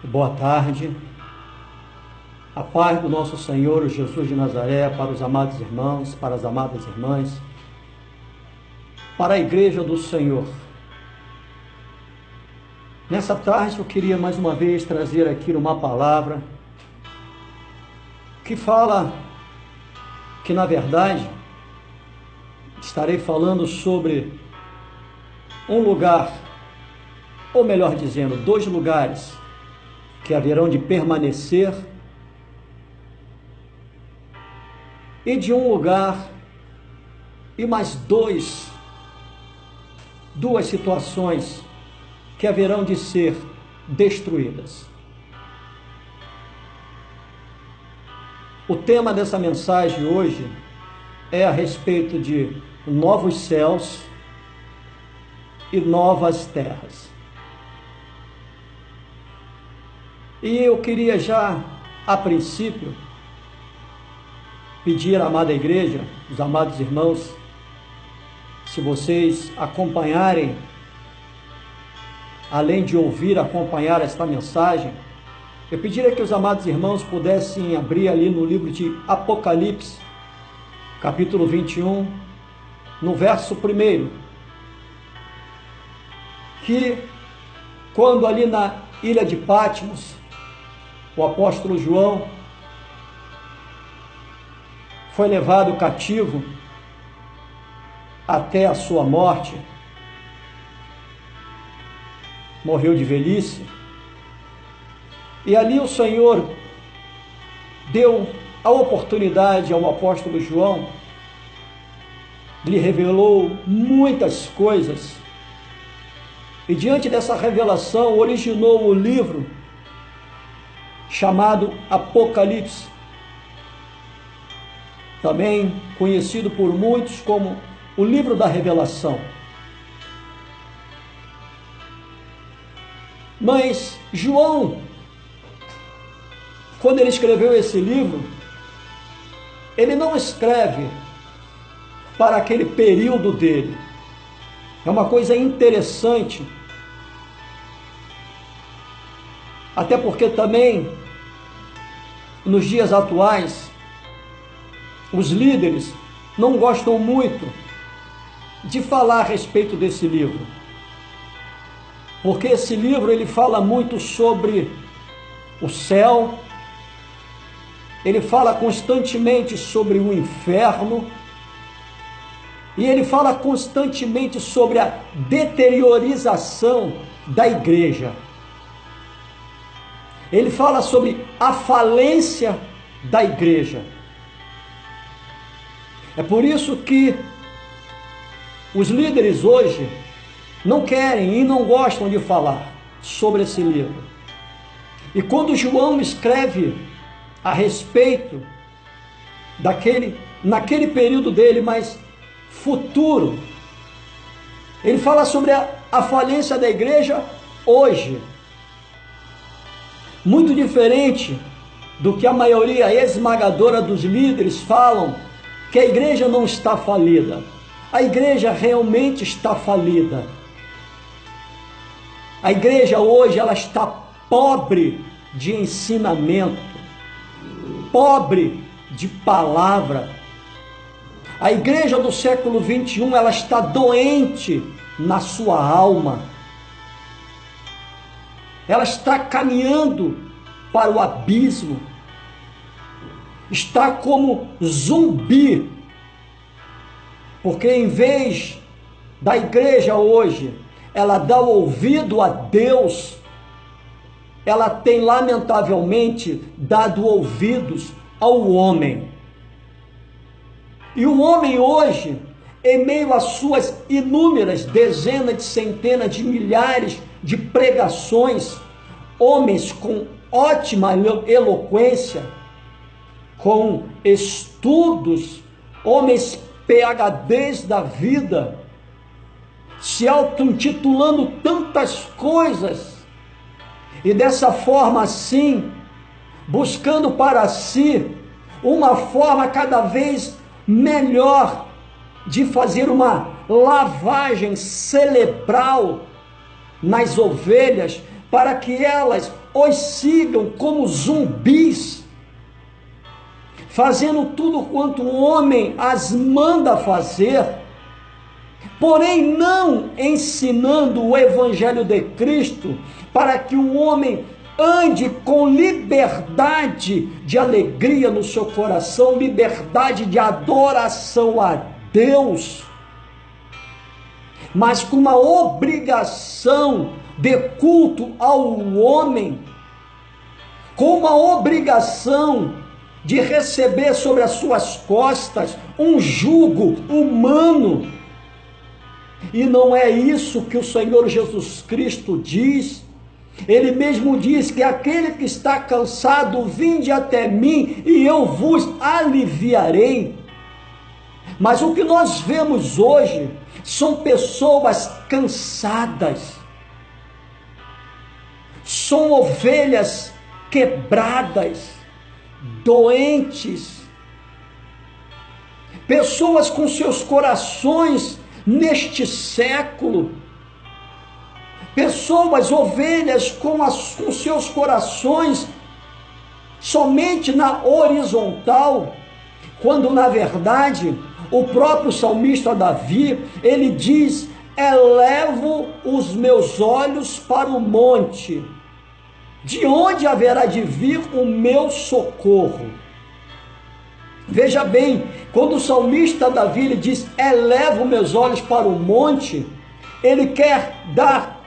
Boa tarde. A paz do nosso Senhor Jesus de Nazaré para os amados irmãos, para as amadas irmãs, para a igreja do Senhor. Nessa tarde eu queria mais uma vez trazer aqui uma palavra que fala que, na verdade, estarei falando sobre um lugar, ou melhor dizendo, dois lugares que haverão de permanecer, e de um lugar e mais duas situações que haverão de ser destruídas. O tema dessa mensagem hoje é a respeito de novos céus e novas terras. E eu queria já, a princípio, pedir à amada igreja, os amados irmãos, se vocês acompanharem, além de ouvir, acompanhar esta mensagem, eu pediria que os amados irmãos pudessem abrir ali no livro de Apocalipse, capítulo 21, no verso 1, que quando ali na ilha de Patmos, o apóstolo João foi levado cativo até a sua morte, morreu de velhice, e ali o Senhor deu a oportunidade ao apóstolo João, lhe revelou muitas coisas, e diante dessa revelação originou o livro chamado Apocalipse, também conhecido por muitos como o livro da revelação. Mas João, quando ele escreveu esse livro, ele não escreve para aquele período dele. É uma coisa interessante, até porque também nos dias atuais os líderes não gostam muito de falar a respeito desse livro, porque esse livro ele fala muito sobre o céu, ele fala constantemente sobre o inferno, e ele fala constantemente sobre a deteriorização da igreja. Ele fala sobre a falência da igreja. É por isso que os líderes hoje não querem e não gostam de falar sobre esse livro. E quando João escreve a respeito naquele período dele, mas futuro, ele fala sobre a falência da igreja hoje. Muito diferente do que a maioria esmagadora dos líderes falam, que a igreja não está falida. A igreja realmente está falida. A igreja hoje ela está pobre de ensinamento, pobre de palavra. A igreja do século 21 ela está doente na sua alma. Ela está caminhando para o abismo. Está como zumbi, porque em vez da igreja hoje, ela dá ouvido a Deus, ela tem lamentavelmente dado ouvidos ao homem. E o homem hoje, em meio às suas inúmeras dezenas de centenas de milhares de pregações, homens com ótima eloquência, com estudos, homens PhDs da vida, se auto-intitulando tantas coisas, e dessa forma assim, buscando para si uma forma cada vez melhor de fazer uma lavagem cerebral nas ovelhas, para que elas os sigam como zumbis, fazendo tudo quanto o homem as manda fazer, porém não ensinando o evangelho de Cristo, para que o homem ande com liberdade de alegria no seu coração, liberdade de adoração a Deus, mas com uma obrigação de culto ao homem, com uma obrigação de receber sobre as suas costas um jugo humano. E não é isso que o Senhor Jesus Cristo diz. Ele mesmo diz que aquele que está cansado, vinde até mim e eu vos aliviarei. Mas o que nós vemos hoje são pessoas cansadas, são ovelhas quebradas, doentes, pessoas com seus corações neste século, pessoas, ovelhas com seus corações somente na horizontal, quando na verdade o próprio salmista Davi, ele diz: elevo os meus olhos para o monte, de onde haverá de vir o meu socorro? Veja bem, quando o salmista Davi ele diz: elevo meus olhos para o monte, ele quer dar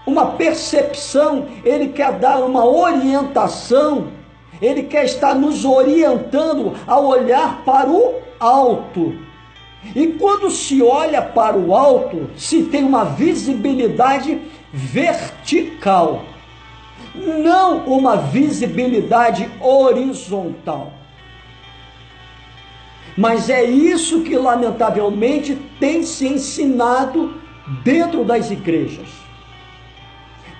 uma percepção, ele quer dar uma orientação, ele quer estar nos orientando a olhar para o alto. E quando se olha para o alto, se tem uma visibilidade vertical, não uma visibilidade horizontal. Mas é isso que lamentavelmente tem se ensinado dentro das igrejas.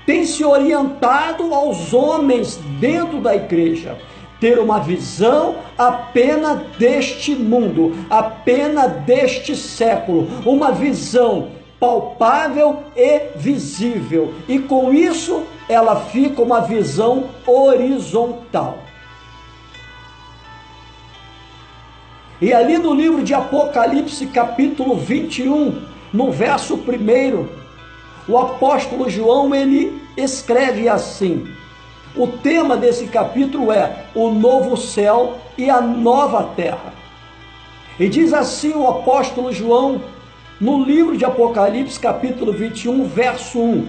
Tem se orientado aos homens dentro da igreja ter uma visão apenas deste mundo, apenas deste século, uma visão palpável e visível, e com isso ela fica uma visão horizontal. E ali no livro de Apocalipse, capítulo 21, no verso 1, o apóstolo João, ele escreve assim. O tema desse capítulo é o novo céu e a nova terra. E diz assim o apóstolo João, no livro de Apocalipse, capítulo 21, verso 1.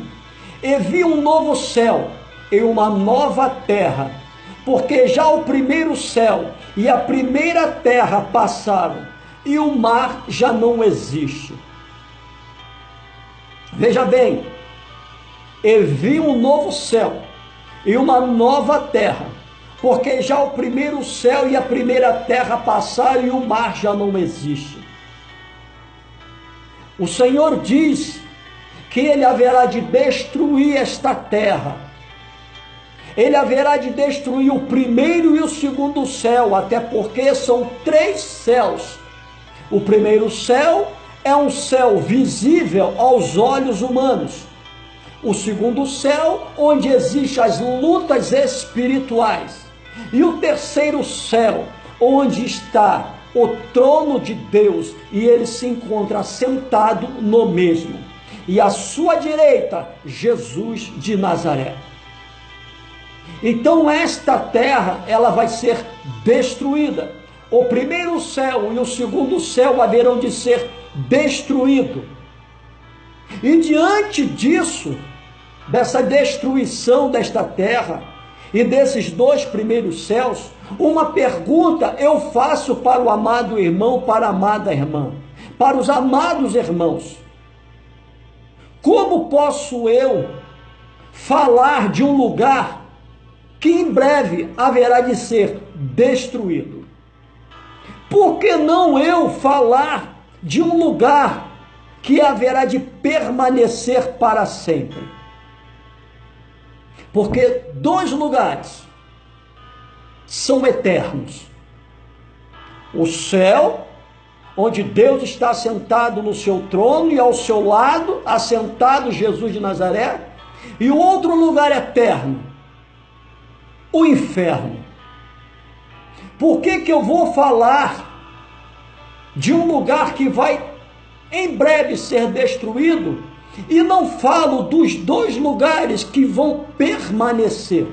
E vi um novo céu e uma nova terra, porque já o primeiro céu e a primeira terra passaram, e o mar já não existe. Veja bem, e vi um novo céu e uma nova terra, porque já o primeiro céu e a primeira terra passaram e o mar já não existe. O Senhor diz que Ele haverá de destruir esta terra. Ele haverá de destruir o primeiro e o segundo céu, até porque são 3 céus. O primeiro céu é um céu visível aos olhos humanos. O segundo céu, onde existem as lutas espirituais. E o terceiro céu, onde está o trono de Deus, e ele se encontra sentado no mesmo. E à sua direita, Jesus de Nazaré. Então esta terra, ela vai ser destruída. O primeiro céu e o segundo céu haverão de ser destruídos. E diante disso, dessa destruição desta terra e desses 2 primeiros céus, uma pergunta eu faço para o amado irmão, para a amada irmã, para os amados irmãos: como posso eu falar de um lugar que em breve haverá de ser destruído? Por que não eu falar de um lugar que haverá de permanecer para sempre? Porque 2 lugares são eternos: o céu, onde Deus está sentado no seu trono e ao seu lado assentado Jesus de Nazaré, e o outro lugar eterno, o inferno. Por que que eu vou falar de um lugar que vai em breve ser destruído e não falo dos dois lugares que vão permanecer?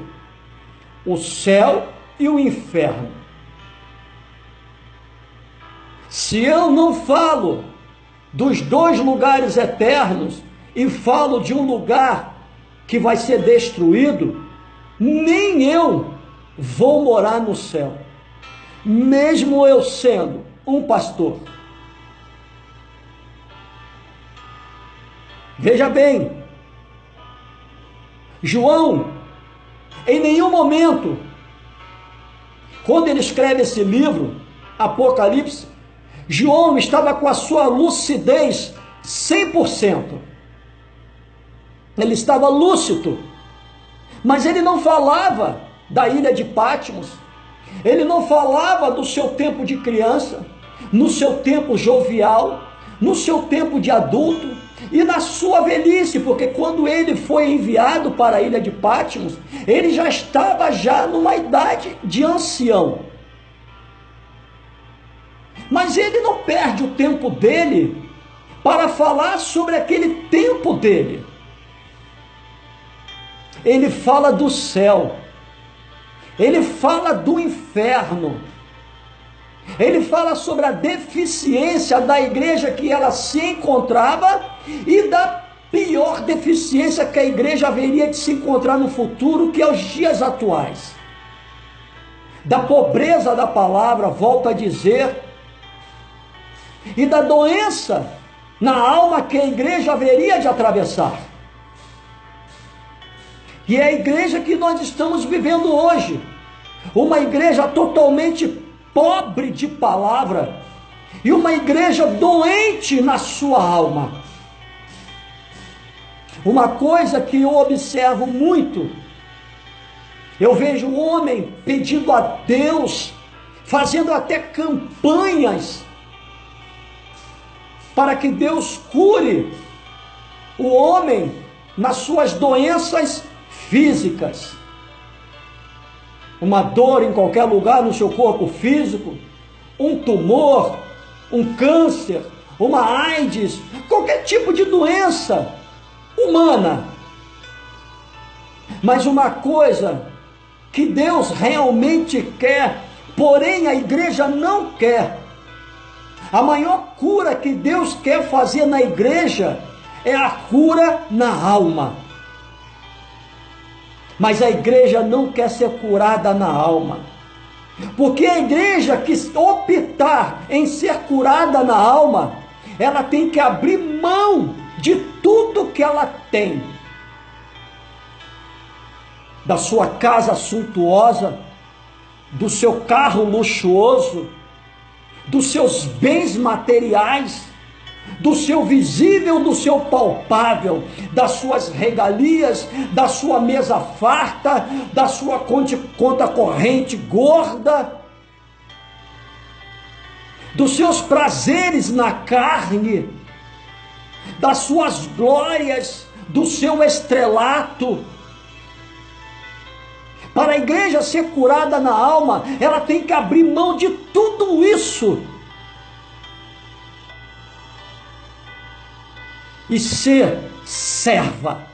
O céu e o inferno. Se eu não falo dos dois lugares eternos e falo de um lugar que vai ser destruído, nem eu vou morar no céu, mesmo eu sendo um pastor. Veja bem, João, em nenhum momento, quando ele escreve esse livro, Apocalipse, João estava com a sua lucidez 100%. Ele estava lúcido, mas ele não falava da ilha de Patmos, ele não falava do seu tempo de criança, no seu tempo jovial, no seu tempo de adulto e na sua velhice, porque quando ele foi enviado para a ilha de Patmos, ele já estava numa idade de ancião. Mas ele não perde o tempo dele para falar sobre aquele tempo dele. Ele fala do céu, ele fala do inferno, ele fala sobre a deficiência da igreja que ela se encontrava e da pior deficiência que a igreja haveria de se encontrar no futuro, que é os dias atuais. Da pobreza da palavra, volto a dizer, e da doença na alma que a igreja haveria de atravessar. E é a igreja que nós estamos vivendo hoje, uma igreja totalmente pobre de palavra, e uma igreja doente na sua alma. Uma coisa que eu observo muito, eu vejo um homem pedindo a Deus, fazendo até campanhas, para que Deus cure o homem nas suas doenças físicas. Uma dor em qualquer lugar no seu corpo físico, um tumor, um câncer, uma AIDS, qualquer tipo de doença humana. Mas uma coisa que Deus realmente quer, porém a igreja não quer. A maior cura que Deus quer fazer na igreja é a cura na alma. Mas a igreja não quer ser curada na alma. Porque a igreja que optar em ser curada na alma, ela tem que abrir mão de tudo que ela tem. Da sua casa suntuosa, do seu carro luxuoso, dos seus bens materiais, do seu visível, do seu palpável, das suas regalias, da sua mesa farta, da sua conta corrente gorda, dos seus prazeres na carne, das suas glórias, do seu estrelato. Para a igreja ser curada na alma, ela tem que abrir mão de tudo isso e ser serva.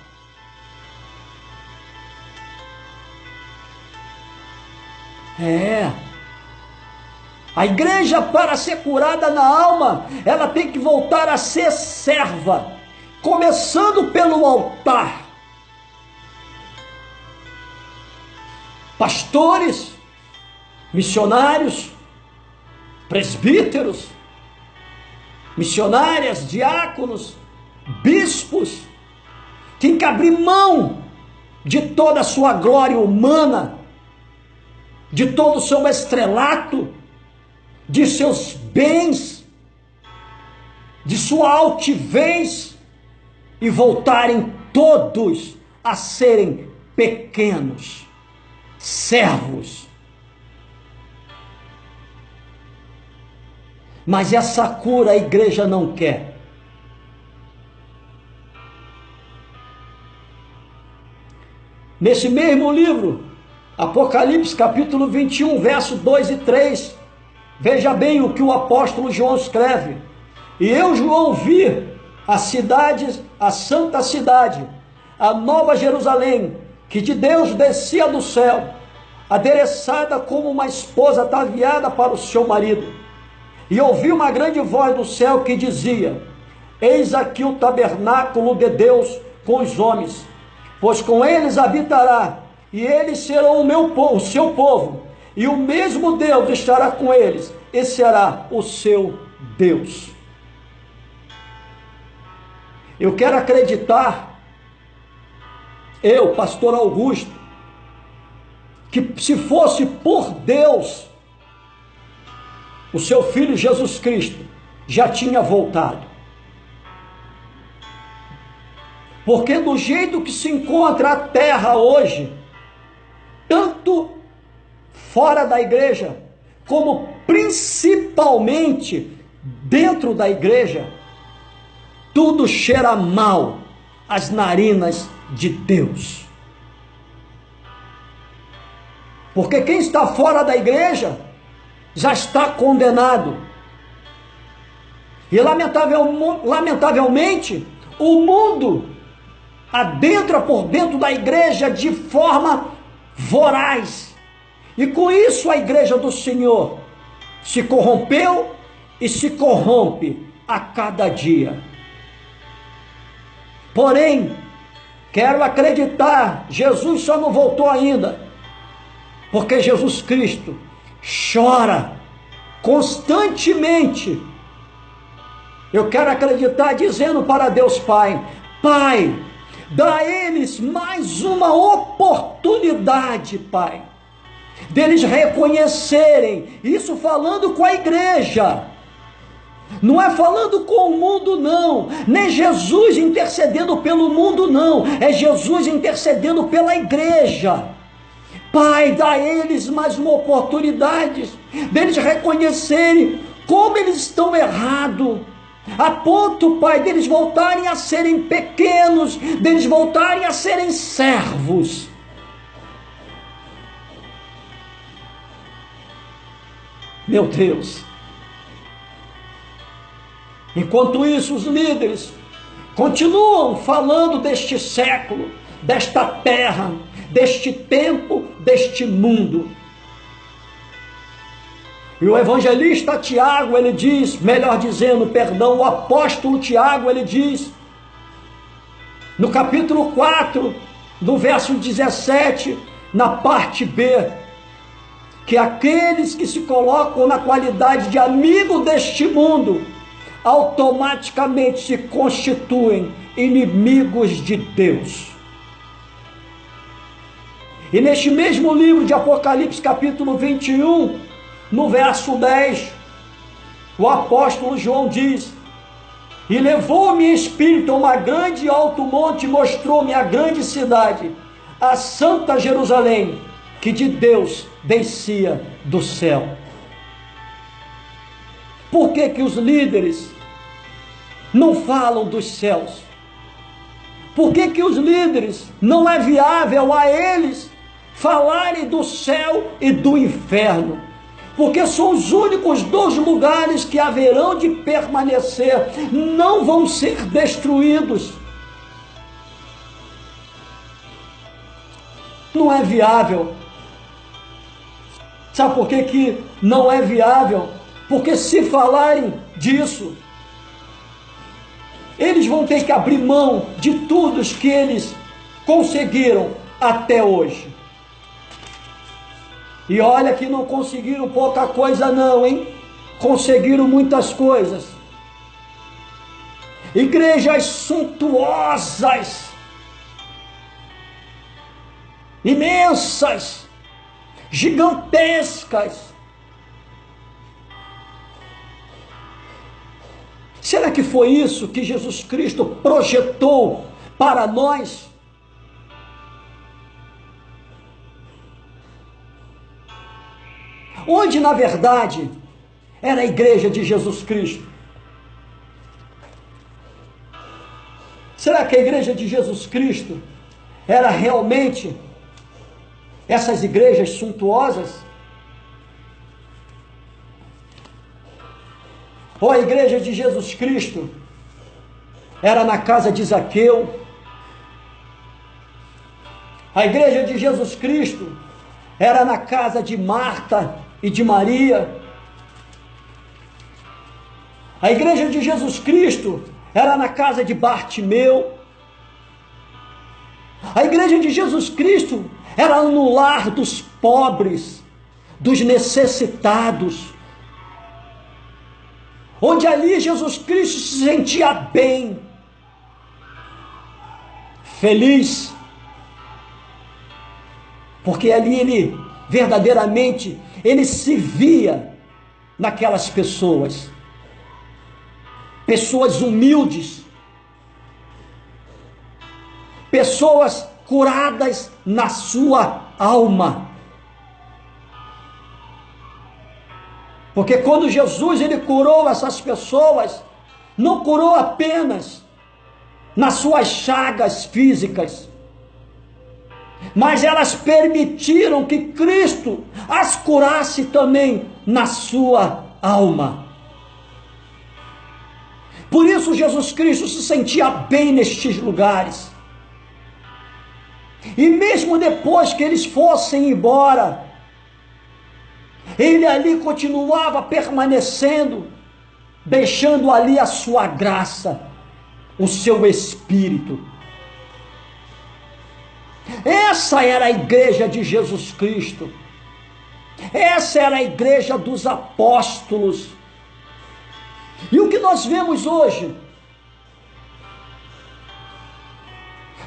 A igreja, para ser curada na alma, ela tem que voltar a ser serva, começando pelo altar. Pastores, missionários, presbíteros, missionárias, diáconos, bispos, tem que abrir mão de toda a sua glória humana, de todo o seu estrelato, de seus bens, de sua altivez, e voltarem todos a serem pequenos, servos. Mas essa cura a igreja não quer. Nesse mesmo livro, Apocalipse capítulo 21, verso 2 e 3. Veja bem o que o apóstolo João escreve. E eu, João, vi a cidade, a santa cidade, a nova Jerusalém, que de Deus descia do céu, adereçada como uma esposa ataviada para o seu marido. E ouvi uma grande voz do céu que dizia: eis aqui o tabernáculo de Deus com os homens, pois com eles habitará, e eles serão o seu povo, e o mesmo Deus estará com eles, e será o seu Deus. Eu quero acreditar, eu, pastor Augusto, que se fosse por Deus, o seu filho Jesus Cristo já tinha voltado. Porque do jeito que se encontra a terra hoje, tanto fora da igreja, como principalmente dentro da igreja, tudo cheira mal às narinas de Deus. Porque quem está fora da igreja já está condenado. E lamentavelmente, o mundo adentra por dentro da igreja de forma voraz. E com isso a igreja do Senhor se corrompeu e se corrompe a cada dia. Porém, quero acreditar, Jesus só não voltou ainda, porque Jesus Cristo chora constantemente. Eu quero acreditar dizendo para Deus Pai: Pai, dá a eles mais uma oportunidade, Pai, deles reconhecerem, isso falando com a igreja, não é falando com o mundo não, nem Jesus intercedendo pelo mundo não, é Jesus intercedendo pela igreja. Pai, dá a eles mais uma oportunidade deles reconhecerem como eles estão errados, a ponto, Pai, deles voltarem a serem pequenos, deles voltarem a serem servos. Meu Deus. Enquanto isso, os líderes continuam falando deste século, desta terra, deste tempo, deste mundo. E o evangelista Tiago, ele diz, melhor dizendo, perdão, o apóstolo Tiago, ele diz, no capítulo 4, no verso 17, na parte B, que aqueles que se colocam na qualidade de amigo deste mundo, automaticamente se constituem inimigos de Deus. E neste mesmo livro de Apocalipse, capítulo 21, no verso 10, o apóstolo João diz: e levou-me em espírito a uma grande e alto monte, e mostrou-me a grande cidade, a santa Jerusalém, que de Deus descia do céu. Por que que os líderes não falam dos céus? Por que que os líderes não é viável a eles falarem do céu e do inferno? Porque são os únicos dois lugares que haverão de permanecer, não vão ser destruídos. Não é viável. Sabe por que que não é viável? Porque se falarem disso, eles vão ter que abrir mão de tudo que eles conseguiram até hoje. E olha que não conseguiram pouca coisa não, hein? Conseguiram muitas coisas. Igrejas suntuosas, imensas, gigantescas. Será que foi isso que Jesus Cristo projetou para nós? Onde, na verdade, era a igreja de Jesus Cristo? Será que a igreja de Jesus Cristo era realmente essas igrejas suntuosas, ou a igreja de Jesus Cristo era na casa de Zaqueu, a igreja de Jesus Cristo era na casa de Marta e de Maria, a igreja de Jesus Cristo era na casa de Bartimeu, a igreja de Jesus Cristo era no lar dos pobres, dos necessitados, onde ali Jesus Cristo se sentia bem, feliz, porque ali ele verdadeiramente ele se via naquelas pessoas, pessoas humildes, pessoas curadas na sua alma. Porque quando Jesus ele curou essas pessoas, não curou apenas nas suas chagas físicas, mas elas permitiram que Cristo as curasse também na sua alma. Por isso Jesus Cristo se sentia bem nestes lugares. E mesmo depois que eles fossem embora, ele ali continuava permanecendo, deixando ali a sua graça, o seu Espírito. Essa era a igreja de Jesus Cristo. Essa era a igreja dos apóstolos. E o que nós vemos hoje,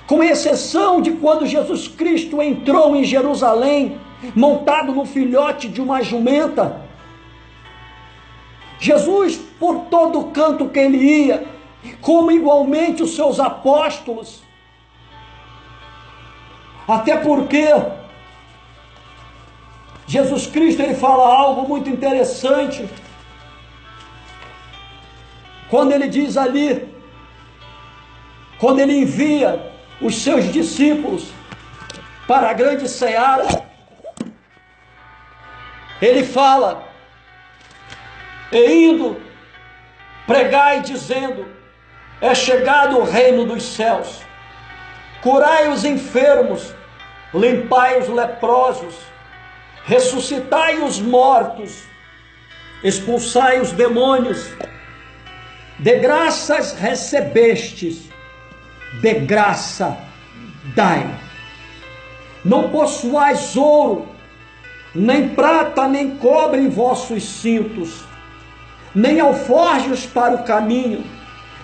com exceção de quando Jesus Cristo entrou em Jerusalém, montado no filhote de uma jumenta, Jesus, por todo canto que ele ia, como igualmente os seus apóstolos, até porque Jesus Cristo ele fala algo muito interessante, quando ele diz ali, quando ele envia os seus discípulos para a grande seara, ele fala, e indo, pregai dizendo, é chegado o reino dos céus, curai os enfermos, limpai os leprosos, ressuscitai os mortos, expulsai os demônios, de graças recebestes, de graça dai. Não possuais ouro, nem prata, nem cobre em vossos cintos, nem alforjes para o caminho,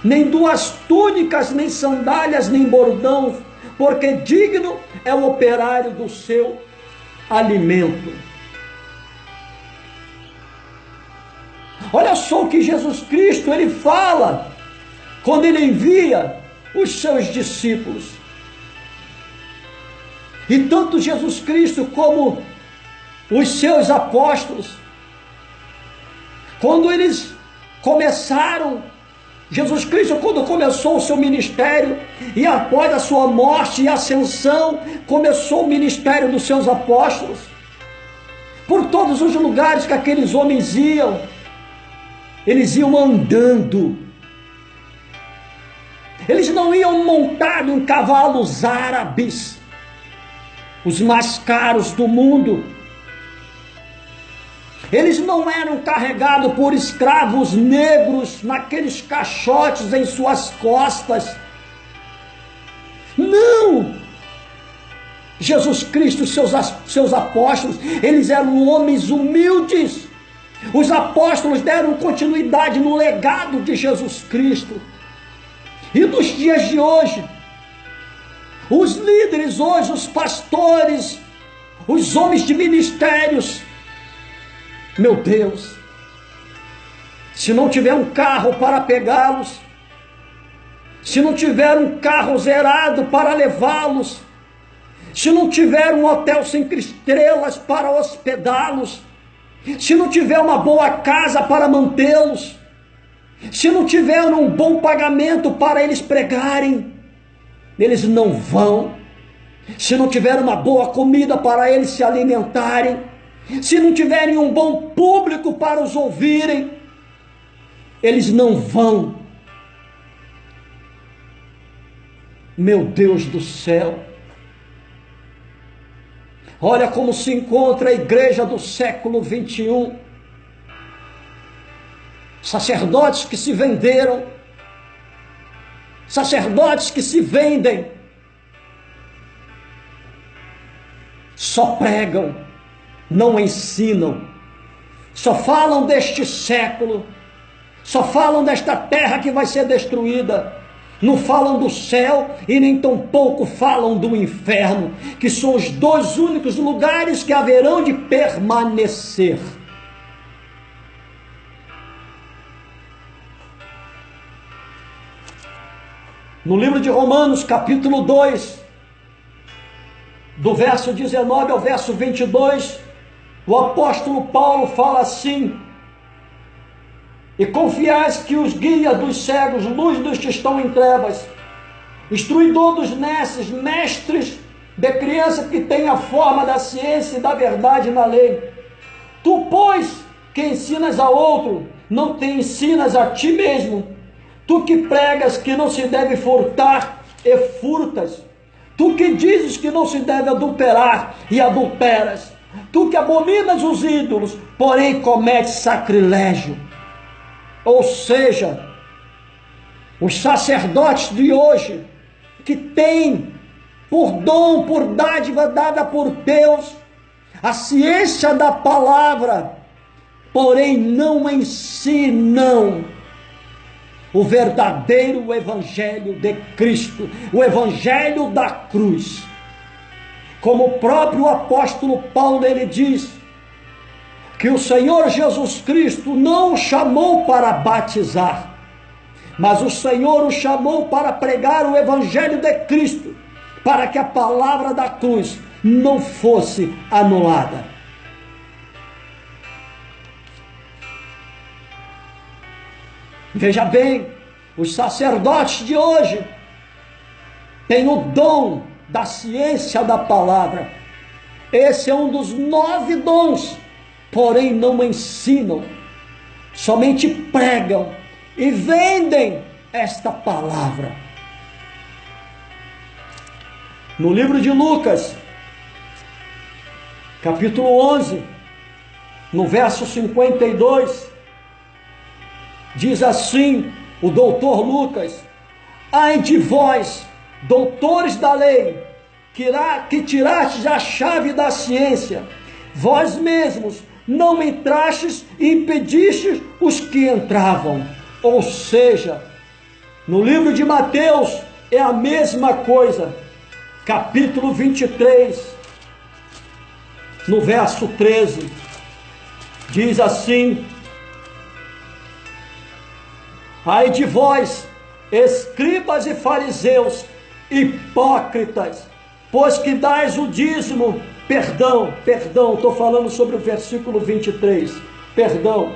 nem duas túnicas, nem sandálias, nem bordão, porque digno é o operário do seu alimento. Olha só o que Jesus Cristo ele fala quando ele envia os seus discípulos. E tanto Jesus Cristo como os seus apóstolos, quando eles começaram, Jesus Cristo quando começou o seu ministério, e após a sua morte e ascensão, começou o ministério dos seus apóstolos, por todos os lugares que aqueles homens iam, eles iam andando, eles não iam montados em cavalos árabes, os mais caros do mundo, eles não eram carregados por escravos negros naqueles caixotes em suas costas, não! Jesus Cristo, seus apóstolos, eles eram homens humildes. Os apóstolos deram continuidade no legado de Jesus Cristo. E nos dias de hoje, os líderes hoje, os pastores, os homens de ministérios, meu Deus, se não tiver um carro para pegá-los, se não tiver um carro zerado para levá-los, se não tiver um hotel 5 estrelas para hospedá-los, se não tiver uma boa casa para mantê-los, se não tiver um bom pagamento para eles pregarem, eles não vão. se não tiver uma boa comida para eles se alimentarem, se não tiverem um bom público para os ouvirem, eles não vão. Meu Deus do céu, olha como se encontra a igreja do século 21. Sacerdotes que se venderam, sacerdotes que se vendem, só pregam, não ensinam, só falam deste século, só falam desta terra que vai ser destruída, não falam do céu e nem tampouco falam do inferno, que são os dois únicos lugares que haverão de permanecer. No livro de Romanos, capítulo 2, do verso 19 ao verso 22, o apóstolo Paulo fala assim: e confiais que os guia dos cegos, luz dos que estão em trevas, instruidor dos nesses, mestres de criança que tem a forma da ciência e da verdade na lei. Tu, pois, que ensinas a outro, não te ensinas a ti mesmo. Tu que pregas que não se deve furtar, e furtas. Tu que dizes que não se deve adulterar, e adulteras. Tu que abominas os ídolos, porém cometes sacrilégio. Ou seja, os sacerdotes de hoje, que têm por dom, por dádiva dada por Deus, a ciência da palavra, porém não ensinam o verdadeiro evangelho de Cristo, o evangelho da cruz. Como o próprio apóstolo Paulo, ele diz que o Senhor Jesus Cristo não o chamou para batizar, mas o Senhor o chamou para pregar o evangelho de Cristo, para que a palavra da cruz não fosse anulada. Veja bem, os sacerdotes de hoje têm o dom da ciência da palavra. Esse é um dos 9 dons, porém não ensinam, somente pregam e vendem esta palavra. No livro de Lucas, capítulo 11, no verso 52, diz assim o doutor Lucas: ai de vós, doutores da lei, que tirastes a chave da ciência, vós mesmos não entrastes e impedistes os que entravam. Ou seja, no livro de Mateus é a mesma coisa, capítulo 23, no verso 13, diz assim: ai de vós, escribas e fariseus, hipócritas, pois que dais o dízimo, perdão, estou falando sobre o versículo 23, perdão,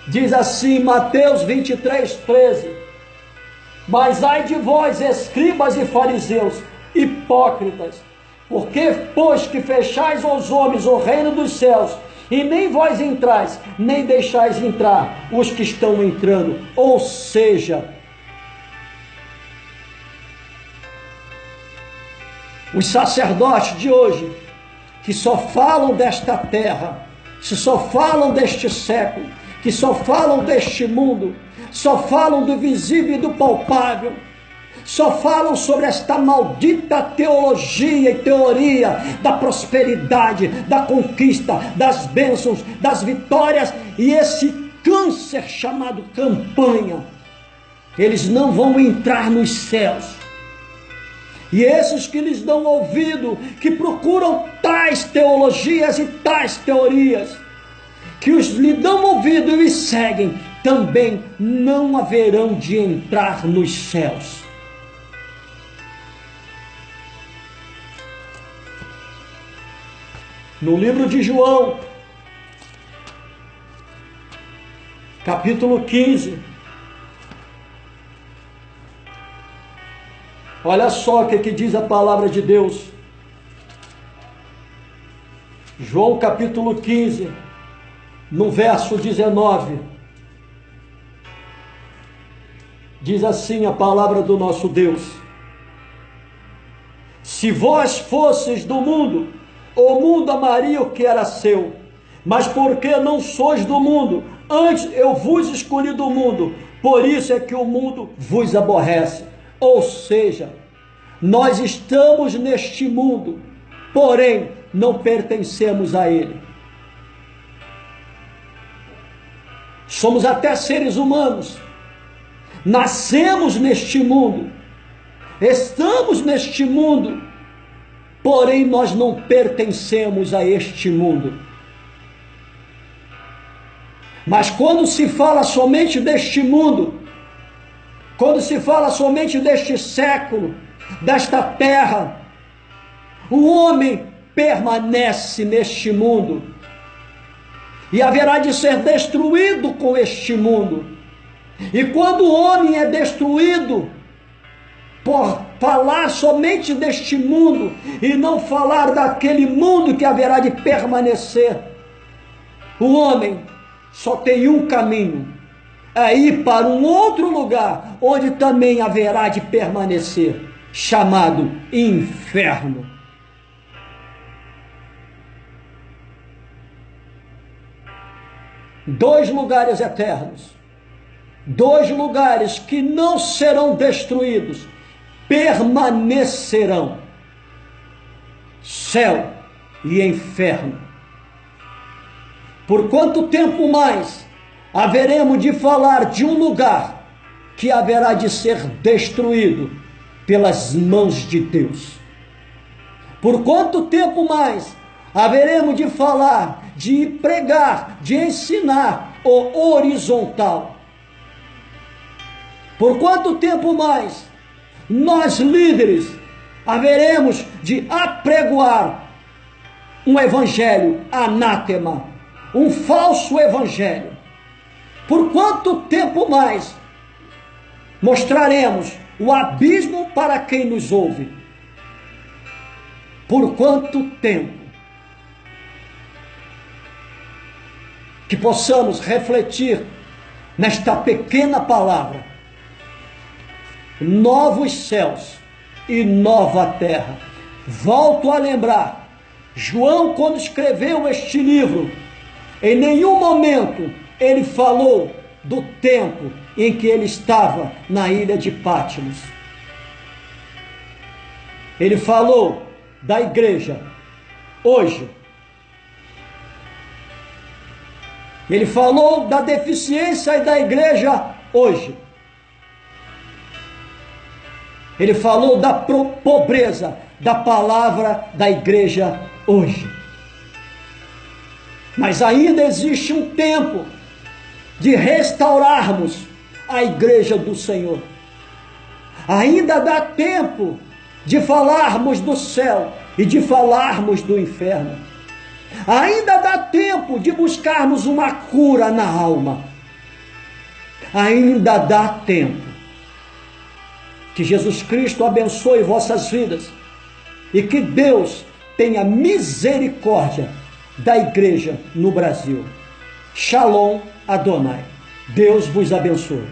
diz assim, Mateus 23, 13, mas ai de vós, escribas e fariseus, hipócritas, porque, pois que fechais aos homens o reino dos céus, e nem vós entrais, nem deixais entrar os que estão entrando. Ou seja, os sacerdotes de hoje, que só falam desta terra, que só falam deste século, que só falam deste mundo, só falam do visível e do palpável, só falam sobre esta maldita teologia e teoria da prosperidade, da conquista, das bênçãos, das vitórias, e esse câncer chamado campanha, eles não vão entrar nos céus. E esses que lhes dão ouvido, que procuram tais teologias e tais teorias, que lhe dão ouvido e os seguem, também não haverão de entrar nos céus. No livro de João, capítulo 15, olha só o que diz a palavra de Deus. João capítulo 15, no verso 19, diz assim a palavra do nosso Deus: se vós fosseis do mundo, o mundo amaria o que era seu, mas porque não sois do mundo, antes eu vos escolhi do mundo, por isso é que o mundo vos aborrece. Ou seja, nós estamos neste mundo, porém não pertencemos a ele. Somos até seres humanos, nascemos neste mundo, estamos neste mundo, porém nós não pertencemos a este mundo. Mas quando se fala somente deste mundo, quando se fala somente deste século, desta terra, o homem permanece neste mundo e haverá de ser destruído com este mundo. E quando o homem é destruído por falar somente deste mundo e não falar daquele mundo que haverá de permanecer, o homem só tem um caminho: é ir para um outro lugar onde também haverá de permanecer, chamado inferno. Dois lugares eternos, dois lugares que não serão destruídos, permanecerão: céu e inferno. Por quanto tempo mais haveremos de falar de um lugar que haverá de ser destruído pelas mãos de Deus? Por quanto tempo mais haveremos de falar, de pregar, de ensinar o horizontal? Por quanto tempo mais nós, líderes, haveremos de apregoar um evangelho anátema, um falso evangelho? Por quanto tempo mais mostraremos o abismo para quem nos ouve? Por quanto tempo? Que possamos refletir nesta pequena palavra: novos céus e nova terra. Volto a lembrar, João, quando escreveu este livro, em nenhum momento ele falou do tempo em que ele estava na ilha de Patmos. Ele falou da igreja hoje. Ele falou da deficiência da igreja hoje. Ele falou da pobreza da palavra da igreja hoje. Mas ainda existe um tempo de restaurarmos a igreja do Senhor. Ainda dá tempo de falarmos do céu e de falarmos do inferno. Ainda dá tempo de buscarmos uma cura na alma. Ainda dá tempo. Que Jesus Cristo abençoe vossas vidas e que Deus tenha misericórdia da igreja no Brasil. Shalom Adonai. Deus vos abençoe.